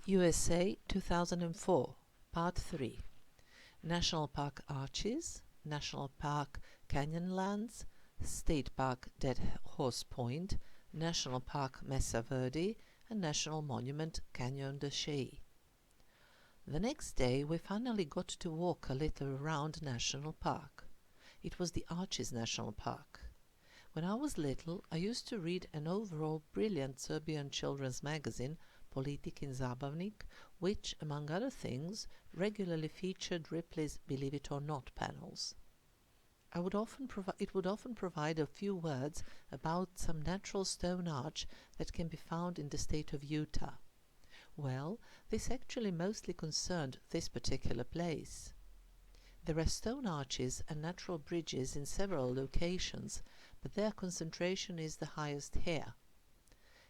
USA 2004, Part 3. National Park Arches, National Park Canyonlands, State Park Dead Horse Point, National Park Mesa Verde, and National Monument Canyon de Chelly. The next day we finally got to walk a little around National Park. It was the Arches National Park. When I was little, I used to read an overall brilliant Serbian children's magazine, Politik in Zabavnik, which, among other things, regularly featured Ripley's Believe It or Not panels. It would often provide a few words about some natural stone arch that can be found in the state of Utah. Well, this actually mostly concerned this particular place. There are stone arches and natural bridges in several locations, but their concentration is the highest here.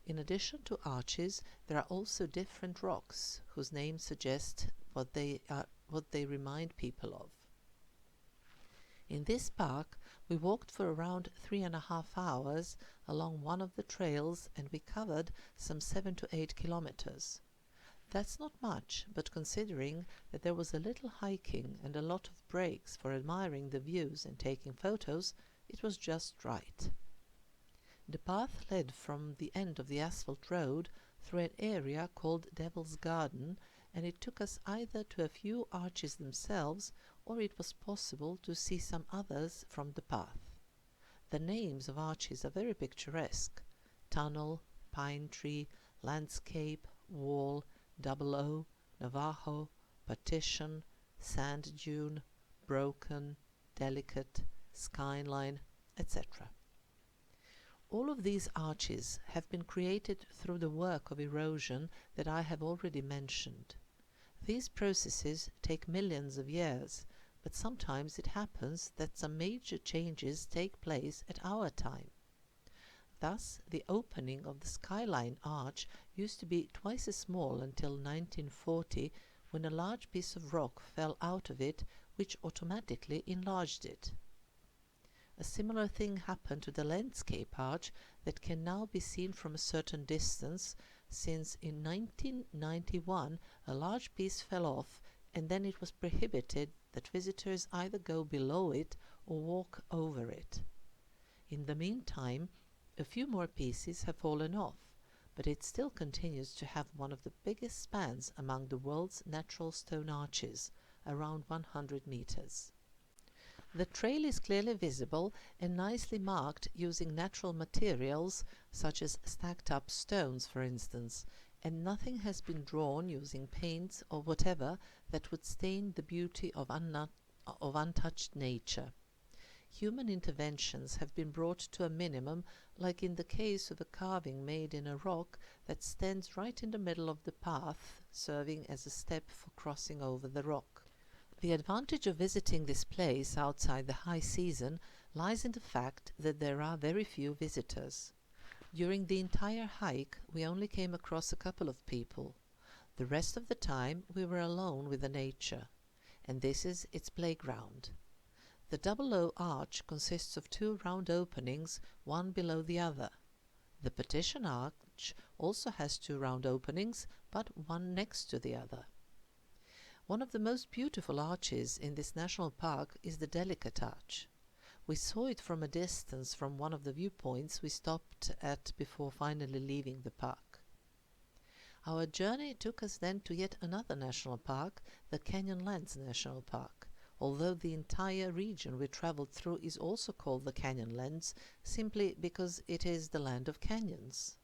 In addition to arches, there are also different rocks whose names suggest what they remind people of. In this park, we walked for around 3.5 hours along one of the trails, and we covered some 7 to 8 kilometers. That's not much, but considering that there was a little hiking and a lot of breaks for admiring the views and taking photos, it was just right. The path led from the end of the asphalt road through an area called Devil's Garden, and it took us either to a few arches themselves, or it was possible to see some others from the path. The names of arches are very picturesque: Tunnel, Pine Tree, Landscape, Wall, Double O, Navajo, Partition, Sand Dune, Broken, Delicate, Skyline, etc. All of these arches have been created through the work of erosion that I have already mentioned. These processes take millions of years, but sometimes it happens that some major changes take place at our time. Thus, the opening of the Skyline Arch used to be twice as small until 1940, when a large piece of rock fell out of it, which automatically enlarged it. A similar thing happened to the Landscape Arch that can now be seen from a certain distance, since in 1991 a large piece fell off, and then it was prohibited that visitors either go below it or walk over it. In the meantime, a few more pieces have fallen off, but it still continues to have one of the biggest spans among the world's natural stone arches, around 100 meters. The trail is clearly visible and nicely marked using natural materials such as stacked up stones, for instance, and nothing has been drawn using paints or whatever that would stain the beauty of untouched nature. Human interventions have been brought to a minimum, like in the case of a carving made in a rock that stands right in the middle of the path, serving as a step for crossing over the rock. The advantage of visiting this place outside the high season lies in the fact that there are very few visitors. During the entire hike, we only came across a couple of people. The rest of the time we were alone with the nature, and this is its playground. The Double O Arch consists of 2 round openings, one below the other. The Partition Arch also has 2 round openings, but one next to the other. One of the most beautiful arches in this national park is the Delicate Arch. We saw it from a distance from one of the viewpoints we stopped at before finally leaving the park. Our journey took us then to yet another national park, the Canyonlands National Park, although the entire region we traveled through is also called the Canyonlands, simply because it is the land of canyons.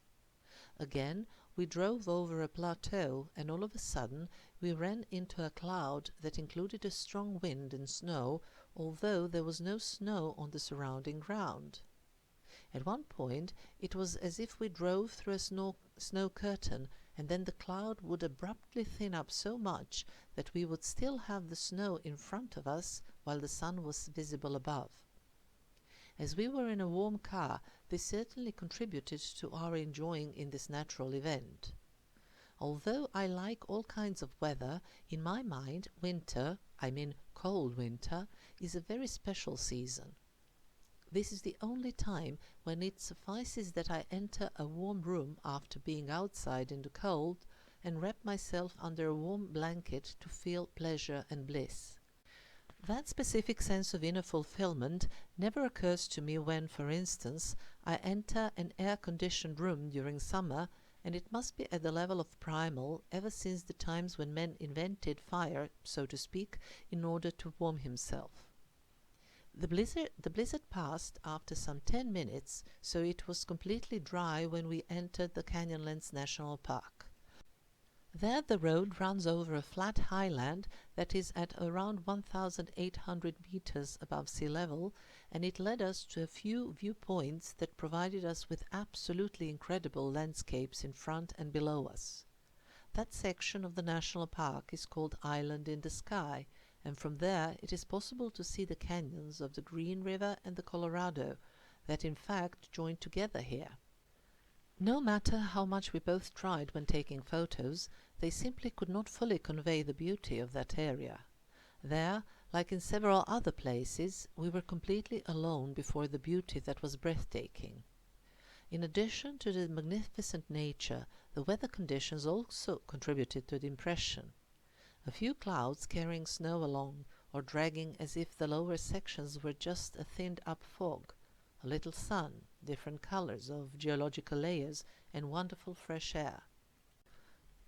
Again, we drove over a plateau, and all of a sudden we ran into a cloud that included a strong wind and snow, although there was no snow on the surrounding ground. At one point it was as if we drove through a snow curtain, and then the cloud would abruptly thin up so much that we would still have the snow in front of us while the sun was visible above. As we were in a warm car, this certainly contributed to our enjoying in this natural event. Although I like all kinds of weather, in my mind winter, I mean cold winter, is a very special season. This is the only time when it suffices that I enter a warm room after being outside in the cold, and wrap myself under a warm blanket to feel pleasure and bliss. That specific sense of inner fulfillment never occurs to me when, for instance, I enter an air-conditioned room during summer, and it must be at the level of primal ever since the times when men invented fire, so to speak, in order to warm himself. The blizzard passed after some 10 minutes, so it was completely dry when we entered the Canyonlands National Park. There the road runs over a flat highland that is at around 1,800 meters above sea level, and it led us to a few viewpoints that provided us with absolutely incredible landscapes in front and below us. That section of the national park is called Island in the Sky, and from there it is possible to see the canyons of the Green River and the Colorado, that in fact join together here. No matter how much we both tried when taking photos, they simply could not fully convey the beauty of that area. There, like in several other places, we were completely alone before the beauty that was breathtaking. In addition to the magnificent nature, the weather conditions also contributed to the impression. A few clouds carrying snow along, or dragging as if the lower sections were just a thinned-up fog, a little sun, different colors of geological layers, and wonderful fresh air.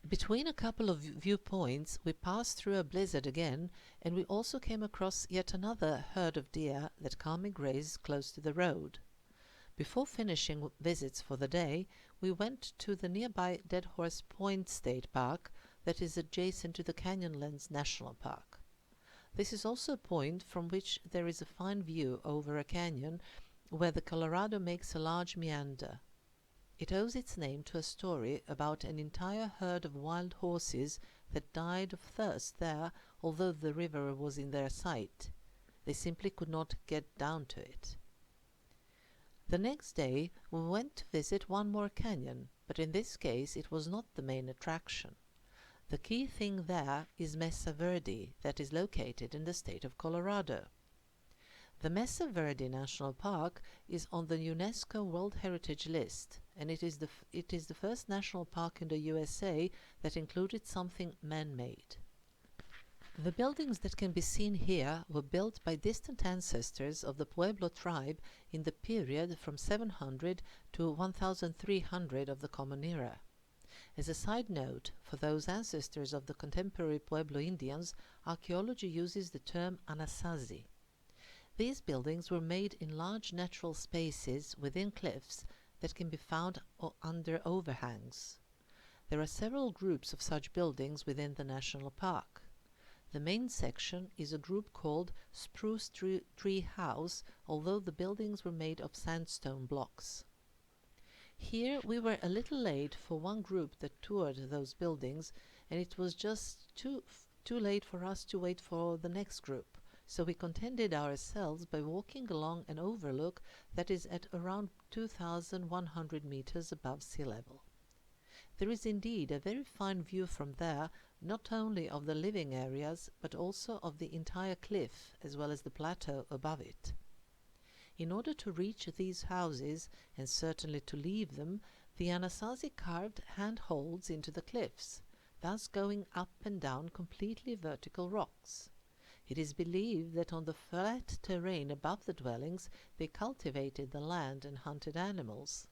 Between a couple of viewpoints, we passed through a blizzard again, and we also came across yet another herd of deer that calmly grazed close to the road. Before finishing visits for the day, we went to the nearby Dead Horse Point State Park that is adjacent to the Canyonlands National Park. This is also a point from which there is a fine view over a canyon where the Colorado makes a large meander. It owes its name to a story about an entire herd of wild horses that died of thirst there, although the river was in their sight. They simply could not get down to it. The next day we went to visit one more canyon, but in this case it was not the main attraction. The key thing there is Mesa Verde, that is located in the state of Colorado. The Mesa Verde National Park is on the UNESCO World Heritage List, and it is the first national park in the USA that included something man-made. The buildings that can be seen here were built by distant ancestors of the Pueblo tribe in the period from 700 to 1300 of the Common Era. As a side note, for those ancestors of the contemporary Pueblo Indians, archaeology uses the term Anasazi. These buildings were made in large natural spaces within cliffs that can be found under overhangs. There are several groups of such buildings within the national park. The main section is a group called Spruce Tree House, although the buildings were made of sandstone blocks. Here we were a little late for one group that toured those buildings, and it was just too late for us to wait for the next group. So we contented ourselves by walking along an overlook that is at around 2,100 meters above sea level. There is indeed a very fine view from there, not only of the living areas, but also of the entire cliff as well as the plateau above it. In order to reach these houses, and certainly to leave them, the Anasazi carved handholds into the cliffs, thus going up and down completely vertical rocks. It is believed that on the flat terrain above the dwellings they cultivated the land and hunted animals.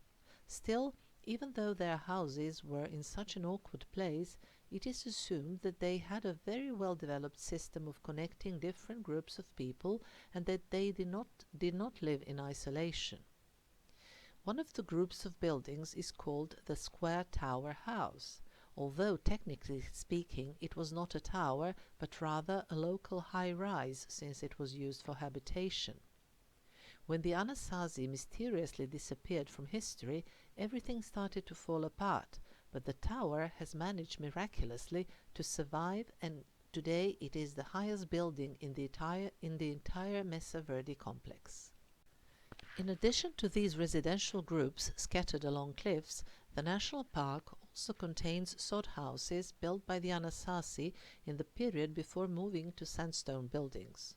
Still, even though their houses were in such an awkward place, it is assumed that they had a very well-developed system of connecting different groups of people and that they did not live in isolation. One of the groups of buildings is called the Square Tower House, although technically speaking it was not a tower but rather a local high-rise since it was used for habitation. When the Anasazi mysteriously disappeared from history, everything started to fall apart, but the tower has managed miraculously to survive, and today it is the highest building in the entire Mesa Verde complex. In addition to these residential groups scattered along cliffs, the national park also contains sod houses built by the Anasazi in the period before moving to sandstone buildings.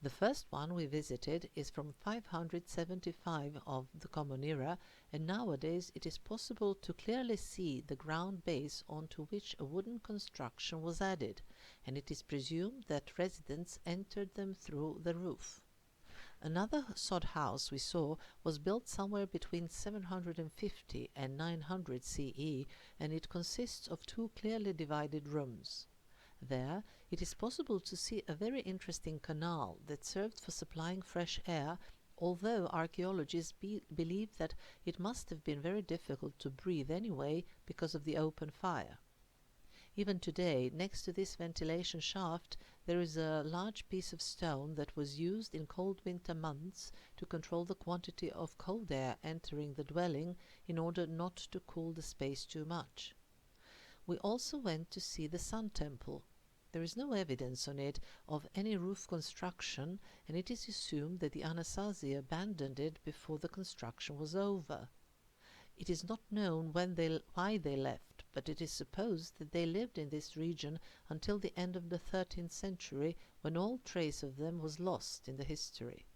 The first one we visited is from 575 of the Common Era, and nowadays it is possible to clearly see the ground base onto which a wooden construction was added, and it is presumed that residents entered them through the roof. Another sod house we saw was built somewhere between 750 and 900 CE, and it consists of two clearly divided rooms. There, it is possible to see a very interesting canal that served for supplying fresh air, although archaeologists believe that it must have been very difficult to breathe anyway because of the open fire. Even today, next to this ventilation shaft, there is a large piece of stone that was used in cold winter months to control the quantity of cold air entering the dwelling in order not to cool the space too much. We also went to see the Sun Temple. There is no evidence on it of any roof construction, and it is assumed that the Anasazi abandoned it before the construction was over. It is not known why they left, but it is supposed that they lived in this region until the end of the 13th century, when all trace of them was lost in the history.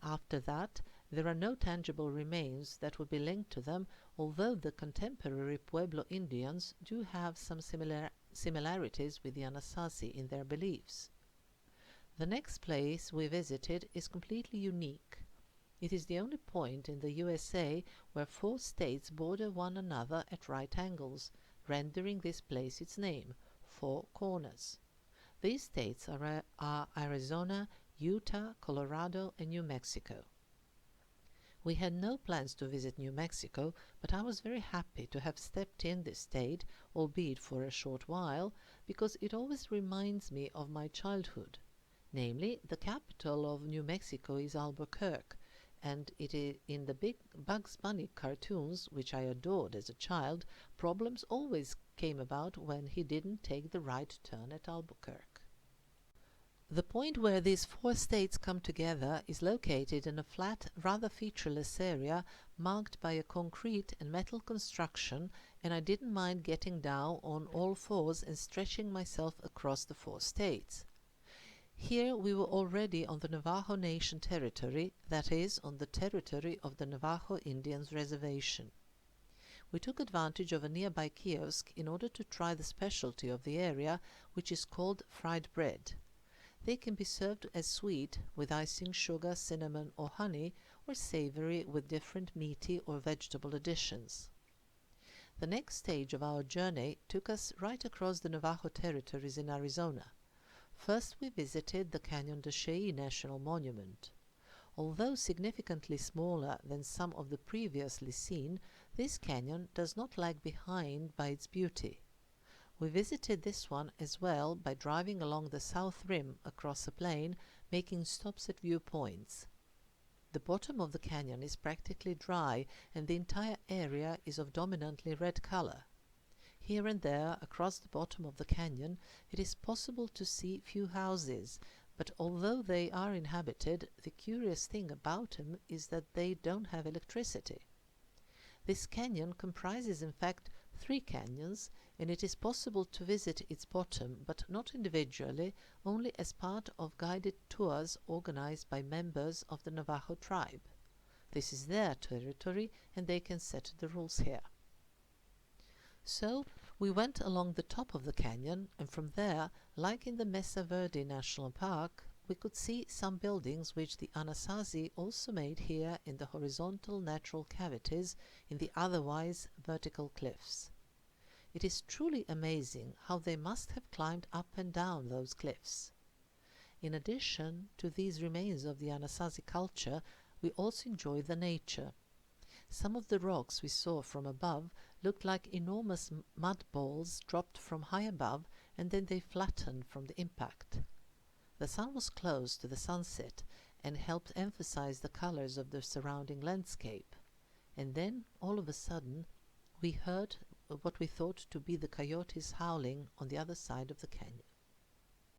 After that, there are no tangible remains that would be linked to them, although the contemporary Pueblo Indians do have some similarities with the Anasazi in their beliefs. The next place we visited is completely unique. It is the only point in the USA where 4 states border one another at right angles, rendering this place its name, Four Corners. These states are Arizona, Utah, Colorado, and New Mexico. We had no plans to visit New Mexico, but I was very happy to have stepped in this state, albeit for a short while, because it always reminds me of my childhood. Namely, the capital of New Mexico is Albuquerque, and it is in the big Bugs Bunny cartoons, which I adored as a child, problems always came about when he didn't take the right turn at Albuquerque. The point where these 4 states come together is located in a flat, rather featureless area marked by a concrete and metal construction, and I didn't mind getting down on all fours and stretching myself across the 4 states. Here we were already on the Navajo Nation territory, that is, on the territory of the Navajo Indians Reservation. We took advantage of a nearby kiosk in order to try the specialty of the area, which is called fried bread. They can be served as sweet, with icing sugar, cinnamon, or honey, or savory with different meaty or vegetable additions. The next stage of our journey took us right across the Navajo territories in Arizona. First we visited the Canyon de Chelly National Monument. Although significantly smaller than some of the previously seen, this canyon does not lag behind by its beauty. We visited this one as well by driving along the south rim across a plain, making stops at viewpoints. The bottom of the canyon is practically dry, and the entire area is of dominantly red color. Here and there, across the bottom of the canyon, it is possible to see few houses, but although they are inhabited, the curious thing about them is that they don't have electricity. This canyon comprises, in fact, 3 canyons, and it is possible to visit its bottom, but not individually, only as part of guided tours organized by members of the Navajo tribe. This is their territory, and they can set the rules here. So we went along the top of the canyon, and from there, like in the Mesa Verde National Park, we could see some buildings which the Anasazi also made here in the horizontal natural cavities in the otherwise vertical cliffs. It is truly amazing how they must have climbed up and down those cliffs. In addition to these remains of the Anasazi culture, we also enjoy the nature. Some of the rocks we saw from above looked like enormous mud balls dropped from high above, and then they flattened from the impact. The sun was close to the sunset and helped emphasize the colors of the surrounding landscape. And then, all of a sudden, we heard what we thought to be the coyotes howling on the other side of the canyon.